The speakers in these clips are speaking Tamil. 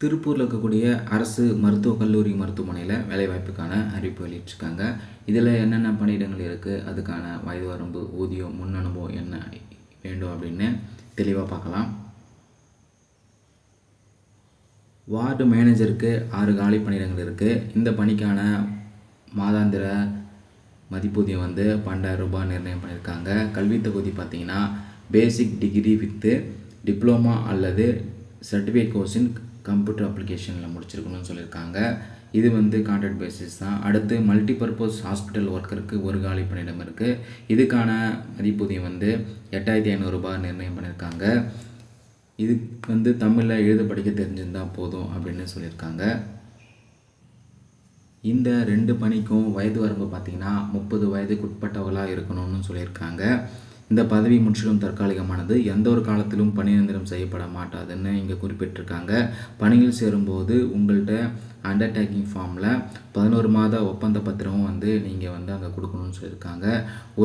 திருப்பூரில் இருக்கக்கூடிய அரசு மருத்துவக் கல்லூரி மருத்துவமனையில் வேலைவாய்ப்புக்கான அறிவிப்பு வெளியிட்டிருக்காங்க. இதில் என்னென்ன பணியிடங்கள் இருக்குது, அதுக்கான வயது வரம்பு, ஊதியம், முன் அனுபவம் என்ன வேண்டும் அப்படின்னு தெளிவாக பார்க்கலாம். வார்டு மேனேஜருக்கு 6 காலி பணியிடங்கள் இருக்குது. இந்த பணிக்கான மாதாந்திர மதிப்பூதியம் 12,000 ரூபாய் நிர்ணயம் பண்ணியிருக்காங்க. கல்வி தகுதி பார்த்திங்கன்னா பேசிக் டிகிரி வித்து டிப்ளமா அல்லது சர்டிஃபிகேட் கோர்ஸ் இன் கம்ப்யூட்டர் அப்ளிகேஷனில் முடிச்சிருக்கணும்னு சொல்லியிருக்காங்க. இது கான்ட்ராக்ட் பேசிஸ் தான். அடுத்து மல்டிபர்பஸ் ஹாஸ்பிட்டல் ஒர்க்கருக்கு 1 காலி பணியிடம் இருக்குது. இதுக்கான மதிப்பூதியம் 8,500 ரூபாய் நிர்ணயம் பண்ணியிருக்காங்க. இது தமிழில் எழுத படிக்க தெரிஞ்சிருந்தால் போதும் அப்படின்னு சொல்லியிருக்காங்க. இந்த 2 பணிக்கும் வயது வரம்பு பார்த்திங்கன்னா 30 வயதுக்கு உட்பட்டவர்களாக இருக்கணும்னு சொல்லியிருக்காங்க. இந்த பதவி முற்றிலும் தற்காலிகமானது, எந்த ஒரு காலத்திலும் பணி நிரந்தரம் செய்யப்பட மாட்டாதுன்னு இங்கே குறிப்பிட்டிருக்காங்க. பணியில் சேரும்போது உங்கள்கிட்ட அண்டர்டேக்கிங் ஃபார்மில் 11 மாத ஒப்பந்த பத்திரமும் நீங்கள் அங்கே கொடுக்கணும்னு சொல்லியிருக்காங்க.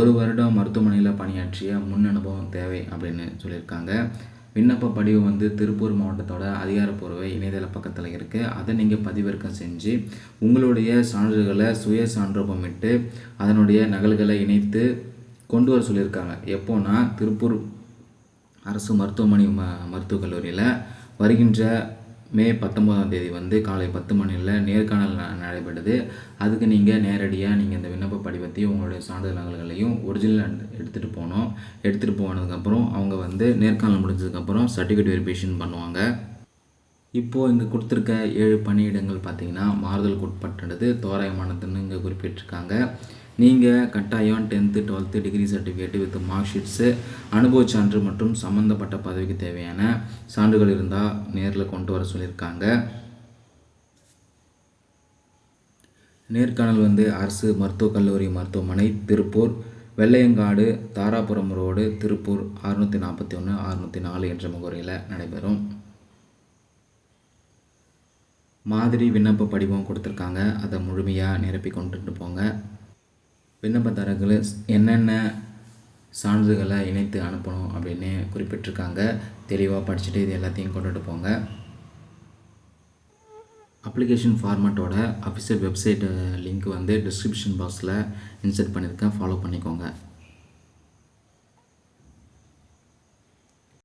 1 வருடம் மருத்துவமனையில் பணியாற்றிய முன் அனுபவம் தேவை அப்படின்னு சொல்லியிருக்காங்க. விண்ணப்ப படிவம் திருப்பூர் மாவட்டத்தோட அதிகாரப்பூர்வ இணையதள பக்கத்தில் இருக்குது. அதை நீங்கள் பதிவிறக்கம் செஞ்சு உங்களுடைய சான்றுகளை சுய சான்றொப்பமிட்டு அதனுடைய நகல்களை இணைத்து கொண்டு வர சொல்லியிருக்காங்க. எப்போனா திருப்பூர் அரசு மருத்துவமனை மருத்துவக் கல்லூரியில் வருகின்ற மே 19ஆம் தேதி காலை 10 மணியில் நேர்காணல் நடைபெறுது. அதுக்கு நீங்கள் நேரடியாக இந்த விண்ணப்ப படிவத்தையும் உங்களுடைய சான்றிதழ் நகல்களையும் ஒரிஜினல் எடுத்துகிட்டு போகணும். எடுத்துகிட்டு போனதுக்கப்புறம் அவங்க நேர்காணல் முடிஞ்சதுக்கப்புறம் சர்டிஃபிகேட் வெரிஃபிகேஷன் பண்ணுவாங்க. இப்போது இங்கே கொடுத்துருக்க 7 பணியிடங்கள் பார்த்திங்கன்னா மாறுதலுக்கு உட்பட்டது, தோராயமானதுன்னு இங்கே குறிப்பிட்டிருக்காங்க. நீங்கள் கட்டாயம் 10th 12th degree certificate with mark sheets, அனுபவச் சான்று மற்றும் சம்மந்தப்பட்ட பதவிக்கு தேவையான சான்றுகள் இருந்தால் நேரில் கொண்டு வர சொல்லியிருக்காங்க. நேர்காணல் அரசு மருத்துவக் கல்லூரி மருத்துவமனை திருப்பூர், வெள்ளையங்காடு, தாராபுரம் ரோடு, திருப்பூர் 641 604 என்ற முகவரியில் நடைபெறும். மாதிரி விண்ணப்ப படிவம் கொடுத்துருக்காங்க. அதை முழுமையாக நிரப்பி கொண்டுட்டு போங்க. விண்ணப்பதாரர்கள் என்னென்ன சான்றுகளை இணைத்து அனுப்பணும் அப்படின்னு குறிப்பிட்டிருக்காங்க. தெளிவாக படிச்சுட்டு இது எல்லாத்தையும் கொண்டுட்டு போங்க. அப்ளிகேஷன் ஃபார்மேட்டோட அஃபிஷியல் வெப்சைட் லிங்க் டிஸ்கிரிப்ஷன் பாக்ஸில் இன்சர்ட் பண்ணியிருக்கேன். ஃபாலோ பண்ணிக்கோங்க.